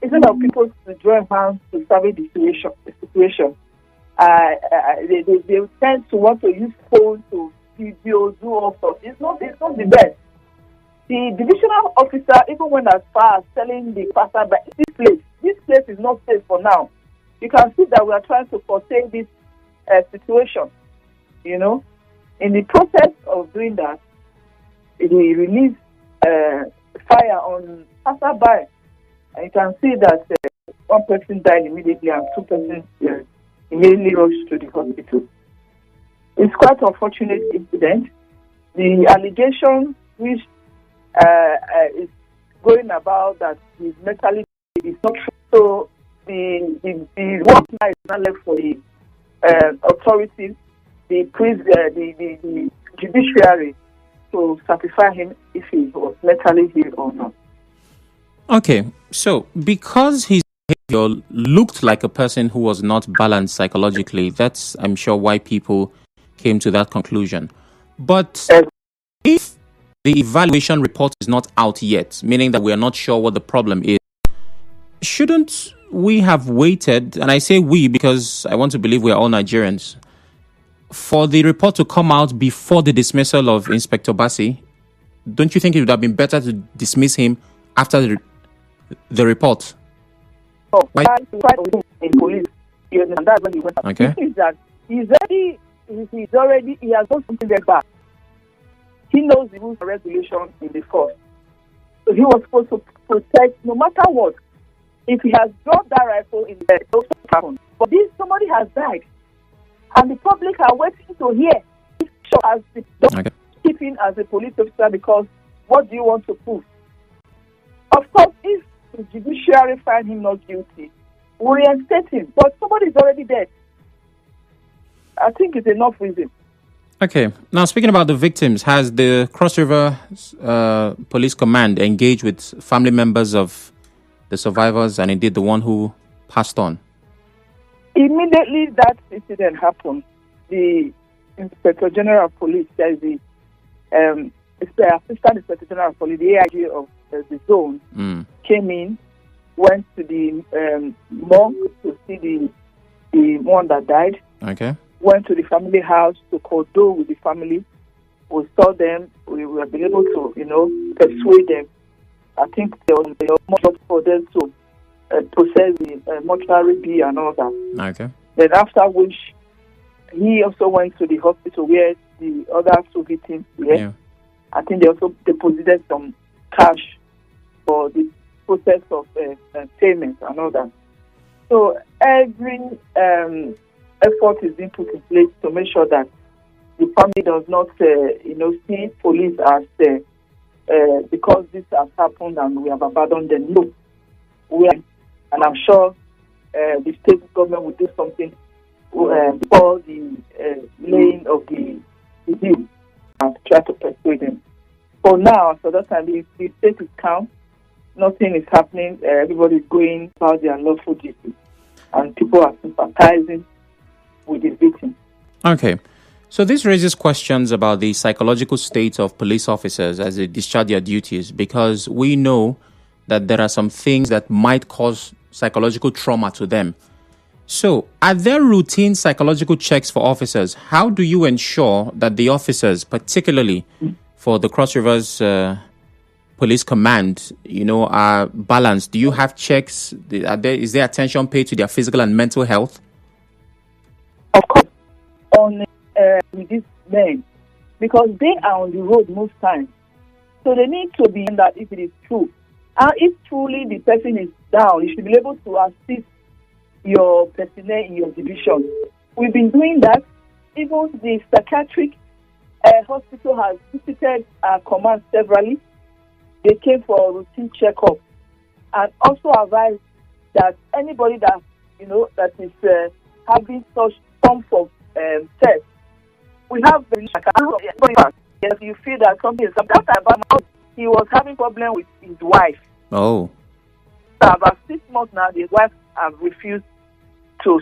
instead of people to join hands to survey the situation, they tend to want to use phone to video, do all sorts. It's not the best. The divisional officer even went as far as telling the passerby, this place is not safe for now. You can see that we are trying to foresee this situation. You know, in the process of doing that, he released fire on passerby, and you can see that one person died immediately and two persons immediately rushed to the hospital. It's quite an unfortunate incident. The allegation which is going about that he's mentally is not true. So the work now is not left for the authorities, the judiciary, to certify him if he was mentally ill or not. Okay, so because his behavior looked like a person who was not balanced psychologically, that's, I'm sure, why people came to that conclusion. But if the evaluation report is not out yet, meaning that we are not sure what the problem is, shouldn't we have waited, and I say we because I want to believe we are all Nigerians, for the report to come out before the dismissal of Inspector Bassi? Don't you think it would have been better to dismiss him after the report? Oh, why? In police, and that's when he went. Okay. The thing is that he has done something very bad. He knows the rules and regulations in the force. So he was supposed to protect no matter what. If he has dropped that rifle in the those happen. But somebody has died. And the public are waiting to hear. As the keeping as a police officer, because what do you want to prove? Of course, if the judiciary find him not guilty, we reinstate him. But somebody is already dead. I think it's enough reason. Okay. Now, speaking about the victims, has the Cross River Police Command engaged with family members of the survivors and indeed the one who passed on? Immediately that incident happened, the Inspector General of Police, there's the Assistant Inspector General of Police, the AIG of the zone, came in, went to the morgue to see the one that died. Okay. Went to the family house to condole with the family. We saw them. We were able to, persuade them. I think there was much for them to process the mortuary bill and all that. Okay. Then after which, he also went to the hospital where the other two victims were. Yeah. I think they also deposited some cash for the process of payment and all that. So every effort is being put in place to make sure that the family does not, see police as because this has happened and we have abandoned them. No, and I'm sure the state government will do something before the laying of the bill and try to persuade them. For now, so that time the state is calm, nothing is happening. Everybody is going about their lawful duty, and people are sympathizing with the victim. Okay. So this raises questions about the psychological state of police officers as they discharge their duties, because we know that there are some things that might cause psychological trauma to them. So are there routine psychological checks for officers? How do you ensure that the officers, particularly for the Cross Rivers Police Command, are balanced? Do you have checks? Is there attention paid to their physical and mental health? Of course, on with these men, because they are on the road most times. So they need to be in that if it is true. And if truly the person is down, you should be able to assist your personnel in your division. We've been doing that. Even the psychiatric hospital has visited our command severally. They came for a routine checkup and also advised that anybody that that is having such form of test, we have if you feel that something is about he was having problem with his wife. Oh. So about 6 months now, his wife have refused to,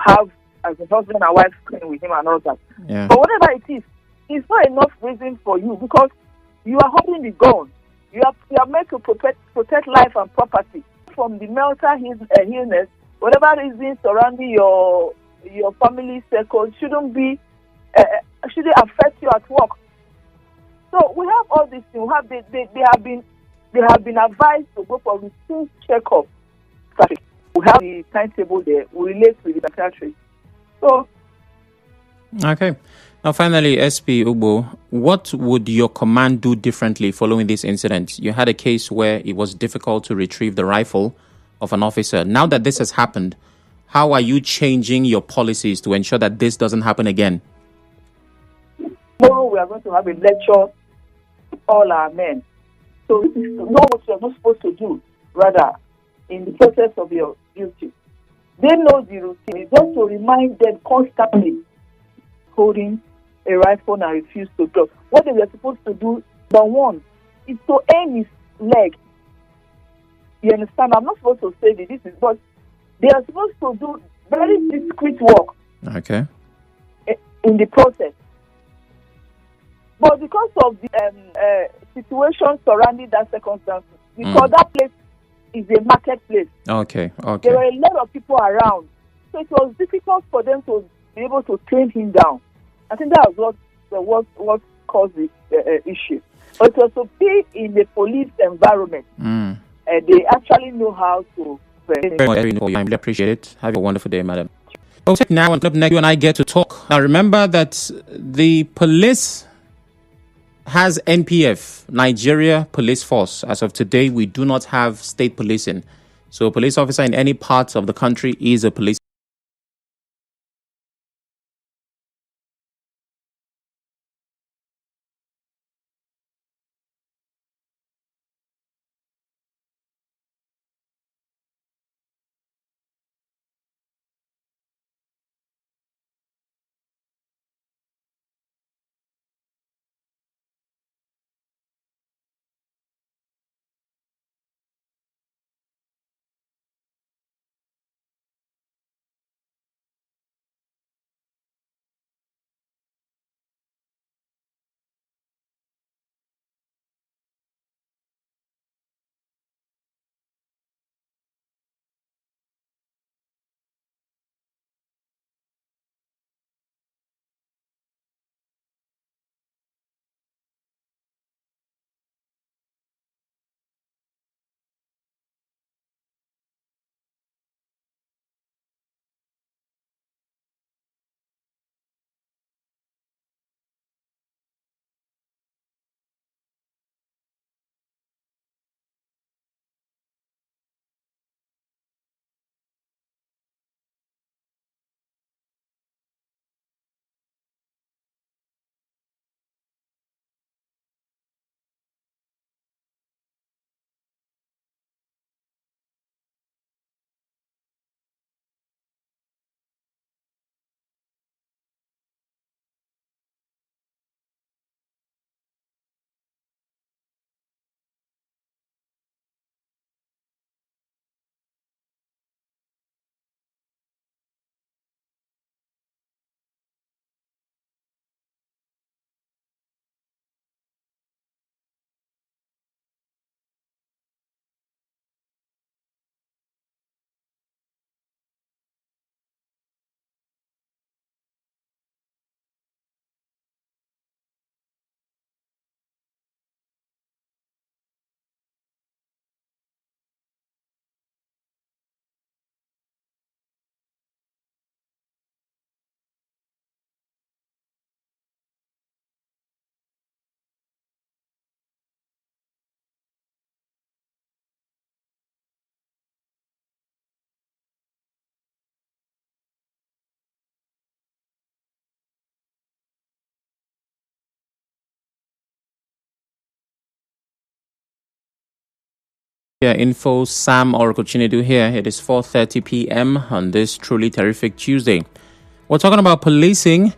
have as a husband and wife staying with him and all that. Yeah. But whatever it is, it's not enough reason for you, because you are holding the gun. You are meant to protect life and property. from the mental illness, whatever reason surrounding your family circle shouldn't affect you at work. So we have all these things. They have been advised to go for routine checkup. We have the timetable there. We relate with the psychiatrist. So. Okay. Now, finally, SP Ugbo, what would your command do differently following this incident? You had a case where it was difficult to retrieve the rifle of an officer. Now that this has happened, how are you changing your policies to ensure that this doesn't happen again? Tomorrow we are going to have a lecture with all our men. So this is to know what you are not supposed to do, rather, in the process of your duty. They know the routine. It's just to remind them constantly holding a rifle and refuse to drop. What they were supposed to do, number one, is to aim his leg. You understand? I'm not supposed to say this, but they are supposed to do very discreet work. Okay. In the process. But because of the situation surrounding that circumstance, because that place is a marketplace. Okay. There were a lot of people around. So it was difficult for them to be able to tame him down. I think that was what caused the issue. But it was to be in a police environment. They actually know how to. I really appreciate it. Have a wonderful day, madam. Okay, now on Club Next, you and I get to talk. Now, remember that the police has NPF, Nigeria Police Force. As of today, we do not have state policing. So a police officer in any part of the country is a police info. Sam Oracle Chinedu here. It is 4:30 p.m. on this truly terrific Tuesday. We're talking about policing.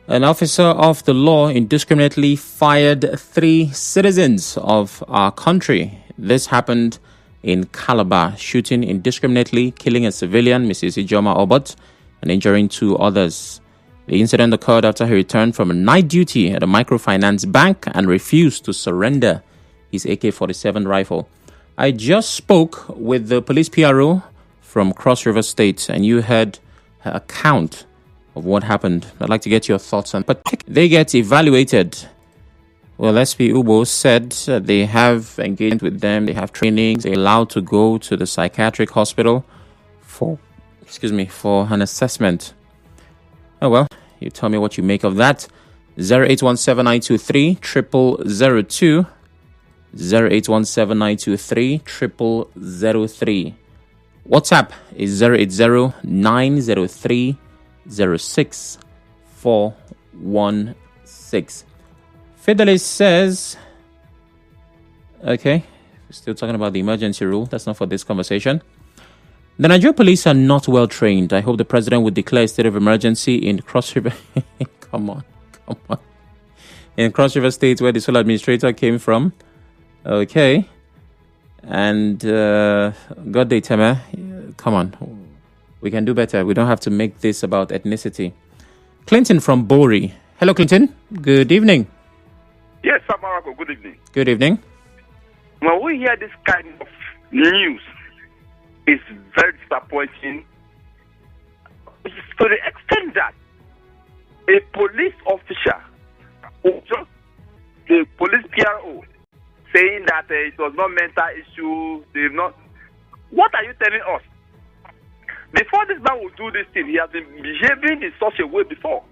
An officer of the law indiscriminately fired 3 citizens of our country. This happened in Calabar, shooting indiscriminately, killing a civilian, Mrs. Ijoma Obot, and injuring 2 others. The incident occurred after he returned from a night duty at a microfinance bank and refused to surrender his AK-47 rifle. I just spoke with the police PRO from Cross River State, and you heard her account of what happened. I'd like to get your thoughts on. But they get evaluated. Well, SP Ugbo said they have engagement with them. They have trainings. They're allowed to go to the psychiatric hospital for an assessment. Oh, well, you tell me what you make of that. 08179230002. 08179230003. WhatsApp is 08090306416. Fidelis says, okay, we're still talking about the emergency rule. That's not for this conversation. The Nigerian police are not well trained. I hope the president would declare a state of emergency in Cross River. Come on. In Cross River State, where the sole administrator came from. Okay. And God day, Tema. Come on. We can do better. We don't have to make this about ethnicity. Clinton from Bori. Hello, Clinton. Good evening. Yes, Samarako, good evening. Good evening. When we hear this kind of news, it's very disappointing to the extent that a police officer, just the police PRO, saying that it was not mental issue, they've not. What are you telling us? Before this man will do this thing, he has been behaving in such a way before.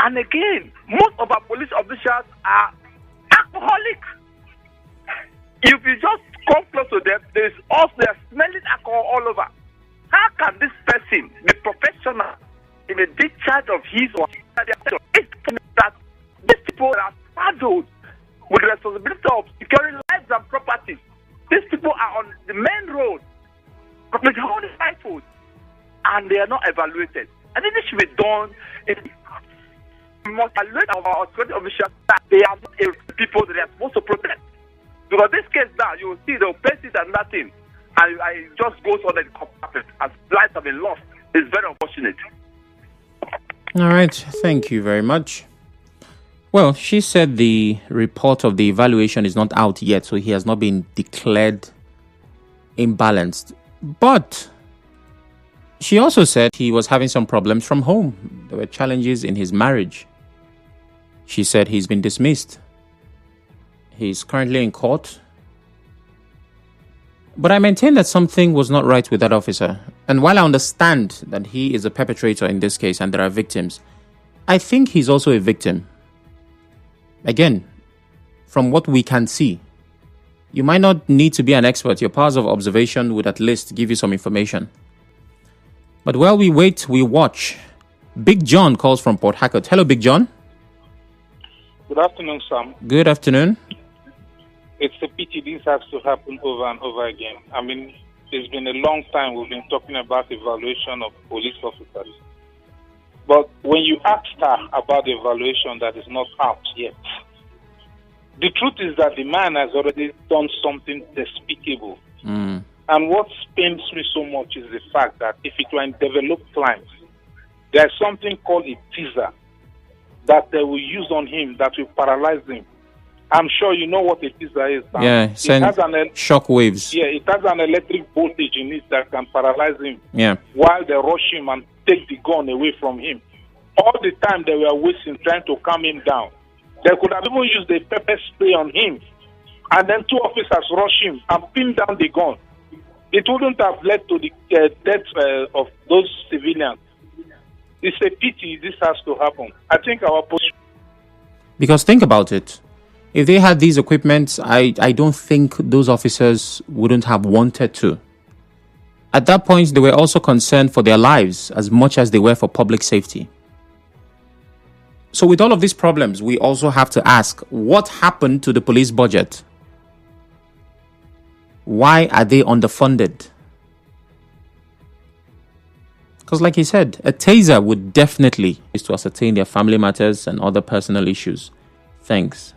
And again, most of our police officers are alcoholics. If you just come close to them, they're smelling alcohol all over. How can this person be professional in a discharge of his or her? That these people are saddled with the responsibility of securing lives and property. These people are on the main road with all the rifles, and they are not evaluated. I think this should be done. We must evaluate our security officials that they are not people that they are supposed to protect. Because this case now, you will see they'll pass it and nothing, and it just goes on and happens, as lives have been lost. It's very unfortunate. All right, thank you very much. Well, she said the report of the evaluation is not out yet, so he has not been declared imbalanced. But she also said he was having some problems from home. There were challenges in his marriage. She said he's been dismissed. He's currently in court. But I maintain that something was not right with that officer. And while I understand that he is a perpetrator in this case and there are victims, I think he's also a victim. Again, from what we can see, you might not need to be an expert. Your powers of observation would at least give you some information. But while we wait, we watch. Big John calls from Port Harcourt. Hello, Big John. Good afternoon, Sam. Good afternoon. It's a pity this has to happen over and over again. I mean, it's been a long time we've been talking about evaluation of police officers. But when you ask her about the evaluation that is not out yet, the truth is that the man has already done something despicable. And what pains me so much is the fact that if it were in developed climes, there's something called a teaser that they will use on him that will paralyze him. I'm sure you know what a teaser is. Yeah, send shock waves. Yeah, it has an electric voltage in it that can paralyze him. Yeah. While they rush him and take the gun away from him. All the time they were wasting trying to calm him down. They could have even used the pepper spray on him. And then two officers rush him and pin down the gun. It wouldn't have led to the death of those civilians. It's a pity this has to happen. I think our position. Because think about it. If they had these equipments, I don't think those officers wouldn't have wanted to. At that point, they were also concerned for their lives as much as they were for public safety. So with all of these problems, we also have to ask, what happened to the police budget? Why are they underfunded? Because like he said, a taser would definitely is to ascertain their family matters and other personal issues. Thanks.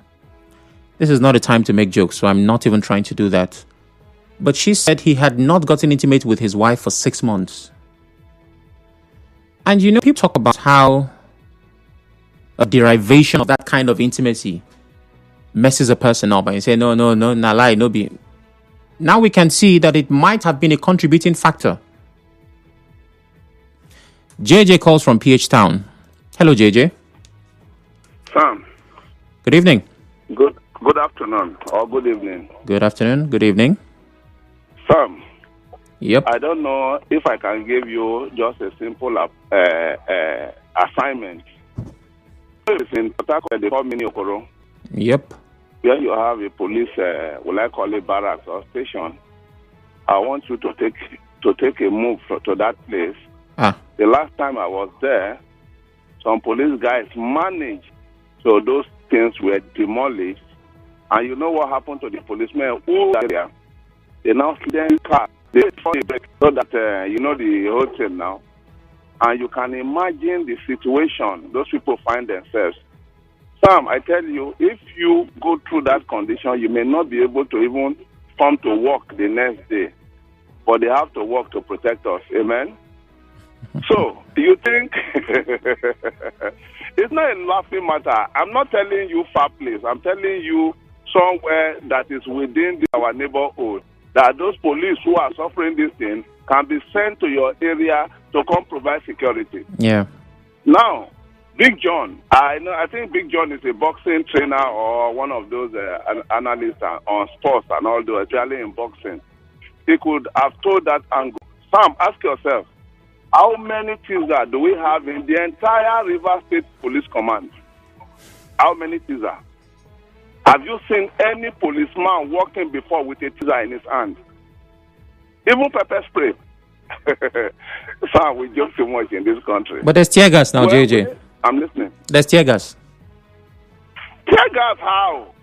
This is not a time to make jokes, so I'm not even trying to do that. But she said he had not gotten intimate with his wife for 6 months. And you know, people talk about how a derivation of that kind of intimacy messes a person up and you say, no, nah lie, no be. Now we can see that it might have been a contributing factor. JJ calls from PH Town. Hello, JJ. Sam. Good evening. Good afternoon or good evening. Good afternoon. Good evening. Sam. Yep. I don't know if I can give you just a simple assignment. It's in Port Harcourt, they call Mini Okoro. Yep. Where you have a police, will I call it barracks or station? I want you to take a move to that place. The last time I was there, some police guys managed, so those things were demolished. And you know what happened to the policemen who were there? They now then car. They so that you know the hotel now. And you can imagine the situation those people find themselves. Sam, I tell you, if you go through that condition, you may not be able to even come to work the next day. But they have to work to protect us. Amen? So, you think it's not a laughing matter. I'm not telling you far place. I'm telling you somewhere that is within our neighborhood, that those police who are suffering this thing can be sent to your area to come provide security. Yeah. Now, Big John, I think Big John is a boxing trainer or one of those analysts on sports and all those, especially in boxing. He could have told that angle. Sam, ask yourself, how many teaser do we have in the entire River State Police Command? How many teaser? Have you seen any policeman walking before with a teaser in his hand? Even pepper spray. Sam, we joke too much in this country. But there's tear gas now, JJ. I'm listening. There's tear gas. Tear gas how?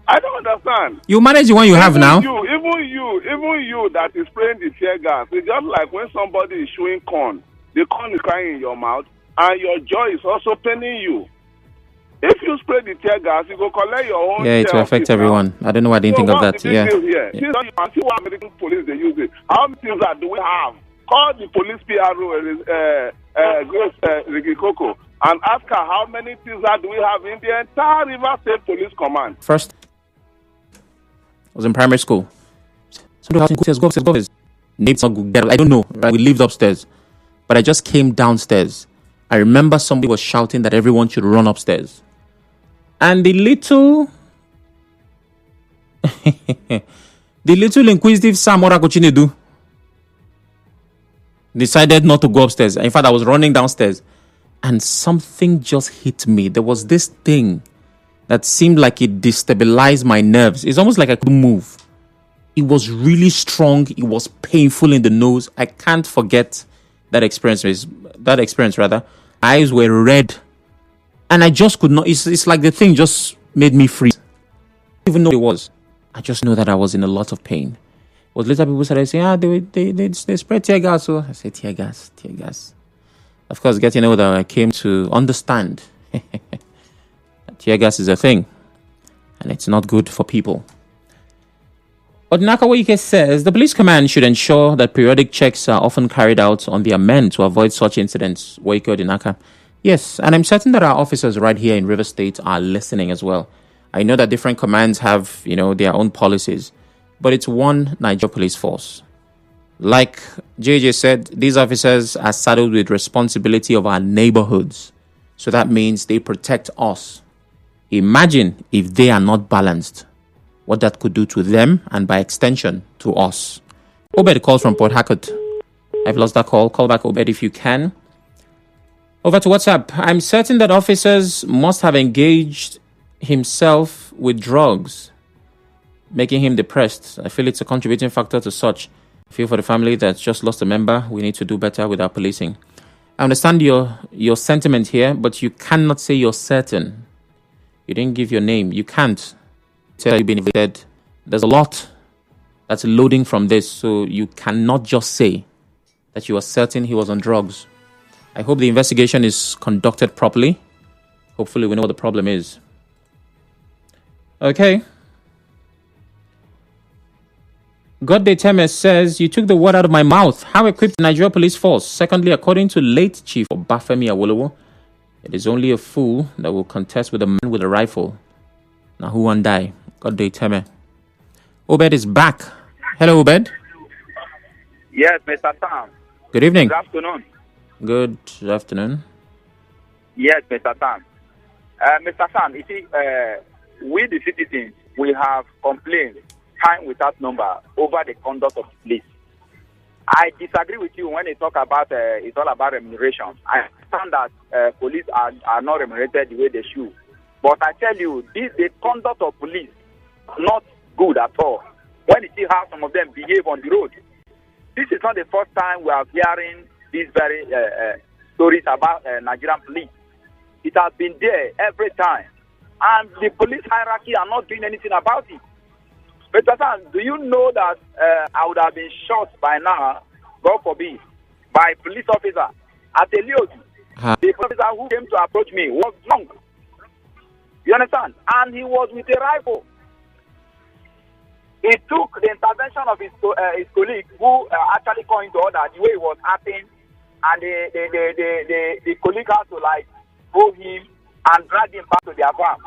I don't understand. You manage the one you have now. Even you that is spraying the tear gas. It's just like when somebody is chewing corn. The corn is crying in your mouth and your jaw is also paining you. If you spray the tear gas, you go collect your own. Yeah, it will affect everyone. I don't know why I didn't think of that. Yeah. See what American police they use it. How many things do we have? Call the police PRO, Grace Rigikoko, and ask her how many things do we have in the entire River State Police Command. First, I was in primary school. Somebody was go upstairs. I don't know. Right? We lived upstairs, but I just came downstairs. I remember somebody was shouting that everyone should run upstairs. And the little inquisitive Sam Orakochinedu decided not to go upstairs. In fact, I was running downstairs and something just hit me. There was this thing that seemed like it destabilized my nerves. It's almost like I couldn't move. It was really strong. It was painful in the nose. I can't forget that experience. Eyes were red. And I just could not. It's like the thing just made me freeze. I didn't even know what it was. I just know that I was in a lot of pain. It was later people started saying, they spread tear gas. So I said, tear gas. Of course, getting older, I came to understand tear gas is a thing. And it's not good for people. But Nakawaike says, the police command should ensure that periodic checks are often carried out on their men to avoid such incidents. Waiko Dinaka. Yes, and I'm certain that our officers right here in River State are listening as well. I know that different commands have, their own policies, but it's one Niger police force. Like JJ said, these officers are saddled with responsibility of our neighborhoods. So that means they protect us. Imagine if they are not balanced, what that could do to them and by extension to us. Obed calls from Port Harcourt. I've lost that call. Call back Obed if you can. Over to WhatsApp. I'm certain that officers must have engaged himself with drugs, making him depressed. I feel it's a contributing factor to such. I feel for the family that's just lost a member. We need to do better with our policing. I understand your sentiment here, but you cannot say you're certain. You didn't give your name. You can't tell you've been evicted. There's a lot that's loading from this, so you cannot just say that you are certain he was on drugs. I hope the investigation is conducted properly. Hopefully we know what the problem is. Okay. Godday Temes says, you took the word out of my mouth. How equipped the Nigeria Police Force? Secondly, according to late Chief Obafemi Awolowo, it is only a fool that will contest with a man with a rifle. Now who won't die? God they tell me. Obed is back. Hello, Obed. Yes, Mr. Sam. Good evening. Good afternoon. Good afternoon. Yes, Mr. Sam. Mr. Sam, you see, we the citizens, we have complained time without number over the conduct of the police. I disagree with you when you talk about it's all about remuneration. I understand that police are not remunerated the way they should. But I tell you, the conduct of police not good at all. When you see how some of them behave on the road, this is not the first time we are hearing these very stories about Nigerian police. It has been there every time. And the police hierarchy are not doing anything about it. Mr. Sam, do you know that I would have been shot by now, God forbid, by a police officer at a Liodu? The officer who came to approach me was drunk. You understand? And he was with a rifle. He took the intervention of his colleague who actually called into order the way he was acting, and the colleague had to like hold him and drag him back to their farm.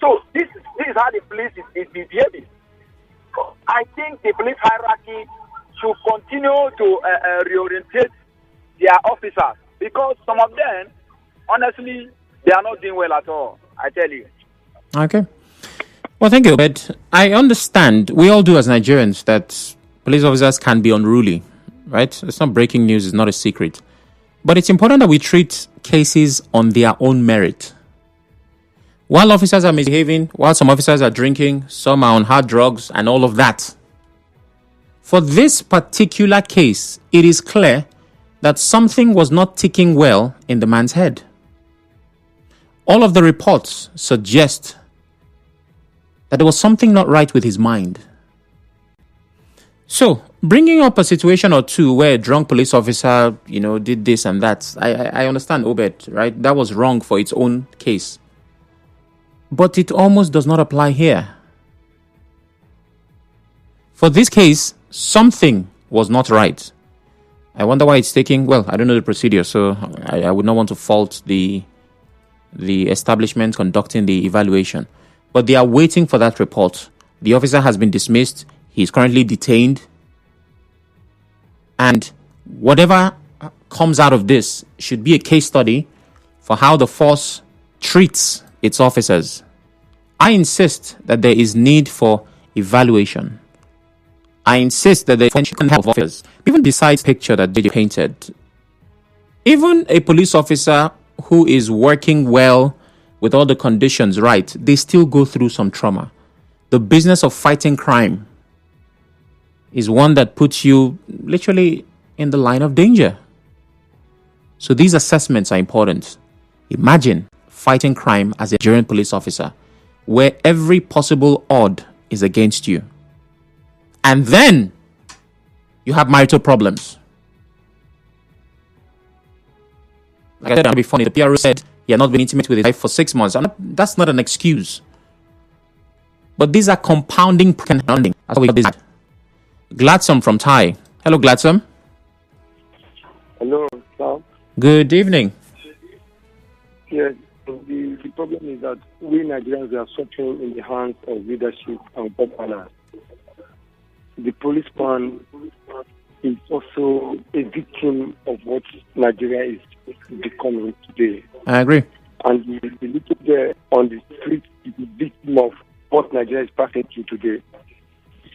So this is how the police is behaving. I think the police hierarchy should continue to reorientate their officers, because some of them, honestly, they are not doing well at all. I tell you. Okay. Well, thank you. But I understand, we all do as Nigerians, that police officers can be unruly, right? It's not breaking news, it's not a secret. But it's important that we treat cases on their own merit. While officers are misbehaving, while some officers are drinking, some are on hard drugs and all of that. For this particular case, it is clear that something was not ticking well in the man's head. All of the reports suggest that there was something not right with his mind. So, bringing up a situation or two where a drunk police officer, did this and that, I understand, Obed, right? That was wrong for its own case. But it almost does not apply here. For this case, something was not right. I wonder why it's taking, well, I don't know the procedure, so I would not want to fault the establishment conducting the evaluation. But they are waiting for that report. The officer has been dismissed. He is currently detained. And whatever comes out of this should be a case study for how the force treats its officers. I insist that there is need for evaluation. I insist that there is attention of officers. Even besides the picture that they painted, even a police officer who is working well with all the conditions right, they still go through some trauma. The business of fighting crime is one that puts you literally in the line of danger. So these assessments are important. Imagine fighting crime as a Nigerian police officer, where every possible odd is against you. And then you have marital problems. Like I said, it'll be funny. The PRO said he had not been intimate with his wife for 6 months. That's not an excuse. But these are compounding. That's what we got this. Gladsome from Thai. Hello, Gladsome. Hello, sir. Good evening. Yes, the problem is that we Nigerians are suffering in the hands of leadership and governance. The policeman is also a victim of what Nigeria is becoming today. I agree. And the little there on the street is a victim of what Nigeria is passing through today.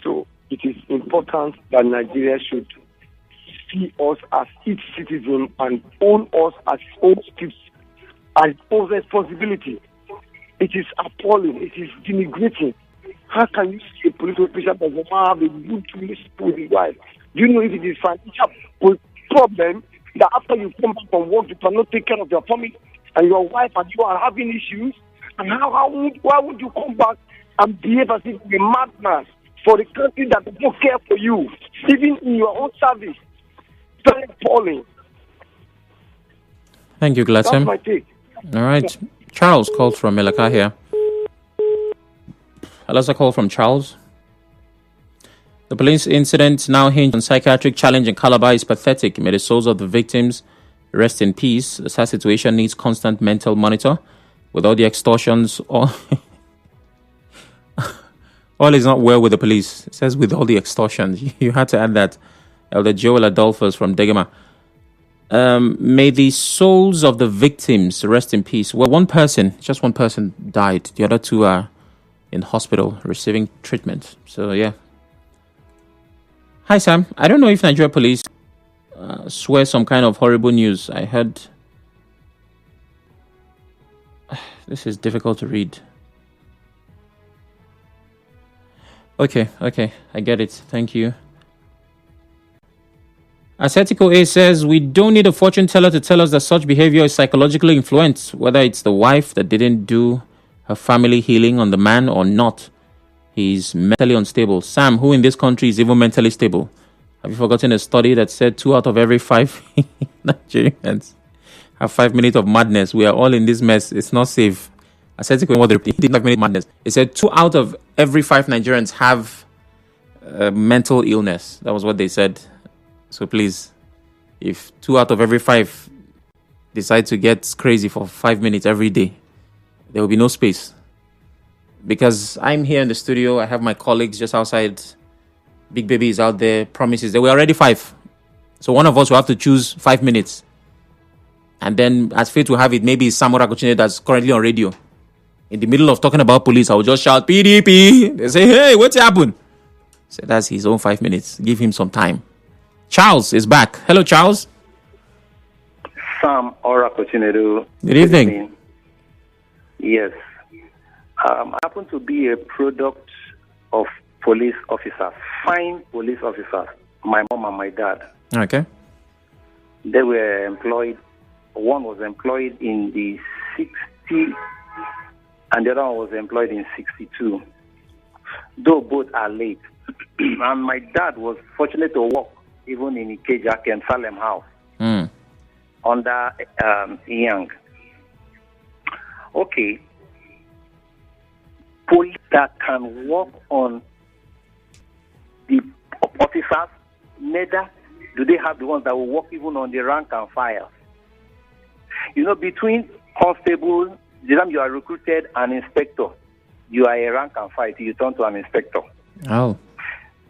So it is important that Nigeria should see us as its citizen and own us as its own citizens and its own responsibility. It is appalling. It is denigrating. How can you see a police officer that does not have a good relationship with his wife? Do you know if it is financial problem that after you come back from work, you cannot take care of your family and your wife and you are having issues? And why would you come back and behave as if you're a madman for the country that does not care for you, even in your own service? Very appalling. Thank you, Gladsam. That's my take. All right. Charles called from Melaka here. Hello, call from Charles. The police incident now hinged on psychiatric challenge in Calabar is pathetic. May the souls of the victims rest in peace. The sad situation needs constant mental monitor with all the extortions. All is not well with the police. It says with all the extortion. You had to add that. Elder Joel Adolphus from Degema. May the souls of the victims rest in peace. Well, just one person died. The other two are in hospital receiving treatment. So, yeah. Hi, Sam. I don't know if Nigeria police swear some kind of horrible news. I heard... This is difficult to read. Okay. I get it. Thank you. Ascetical A says, we don't need a fortune teller to tell us that such behavior is psychologically influenced, whether it's the wife that didn't do her family healing on the man or not. He's mentally unstable. Sam, who in this country is even mentally stable? Have you forgotten a study that said 2 out of every 5 Nigerians have 5 minutes of madness? We are all in this mess. It's not safe. Ascetical what they 5 minutes madness. It said 2 out of every 5 Nigerians have mental illness. That was what they said. So please, if 2 out of every 5 decide to get crazy for 5 minutes every day, there will be no space. Because I'm here in the studio, I have my colleagues just outside. Big Baby is out there, promises. There were already 5. So one of us will have to choose 5 minutes. And then, as fate will have it, maybe it's Samora Kochine that's currently on radio. In the middle of talking about police, I will just shout, PDP. They say, hey, what's happened? So that's his own 5 minutes. Give him some time. Charles is back. Hello, Charles. Sam Ora Kochinedu. Good evening. Yes. I happen to be a product of police officers, fine police officers, my mom and my dad. Okay. They were employed, one was employed in the 60s and the other one was employed in 62. Though both are late. And my dad was fortunate to work even in Ikeja, Ken Salem House, under Young. Okay. Police that can work on the officers, neither do they have the ones that will work even on the rank and file. You know, between constable, the time you are recruited, and inspector, you are a rank and file till you turn to an inspector. Oh.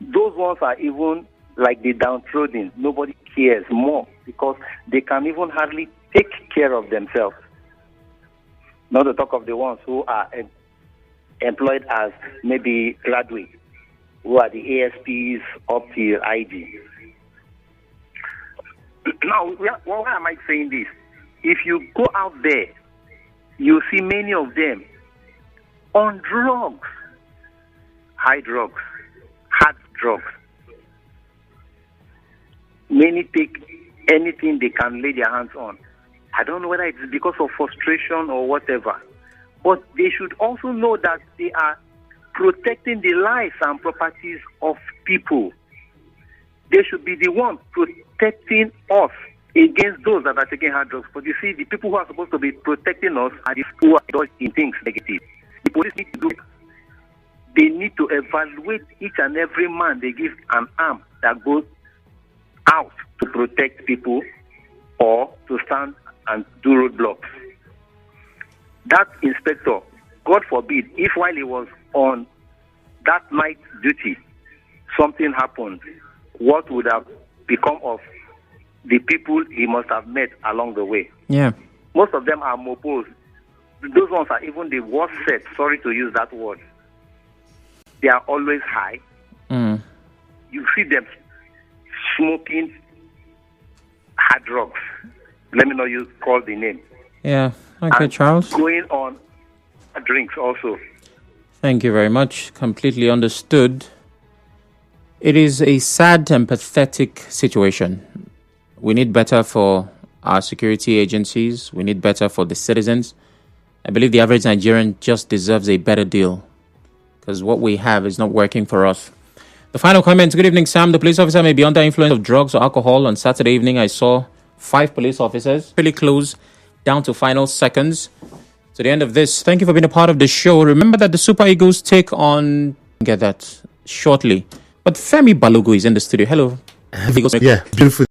Those ones are even like the downtrodden. Nobody cares more because they can even hardly take care of themselves. Not to talk of the ones who are employed as maybe graduates, who are the ASPs up to IG. Now, why am I saying this? If you go out there, you see many of them on drugs, high drugs, hard drugs. Many take anything they can lay their hands on. I don't know whether it's because of frustration or whatever. But they should also know that they are protecting the lives and properties of people. They should be the ones protecting us against those that are taking hard drugs. But you see, the people who are supposed to be protecting us are the people who are doing things negative. The police need to do it. They need to evaluate each and every man they give an arm that goes out to protect people or to stand and do roadblocks. That inspector, God forbid, if while he was on that night duty, something happened, what would have become of the people he must have met along the way? Yeah. Most of them are mopos. Those ones are even the worst set, sorry to use that word. They are always high. You see them smoking hard drugs. Let me know you call the name. Yeah. Okay, and Charles. Going on drinks also. Thank you very much. Completely understood. It is a sad and pathetic situation. We need better for our security agencies. We need better for the citizens. I believe the average Nigerian just deserves a better deal because what we have is not working for us. The final comment. Good evening, Sam. The police officer may be under influence of drugs or alcohol. On Saturday evening, I saw 5 police officers pretty close, down to final seconds to the end of this. Thank you for being a part of the show. Remember that the Super Eagles take on... Get that shortly. But Femi Balogun is in the studio. Hello. Yeah, beautiful.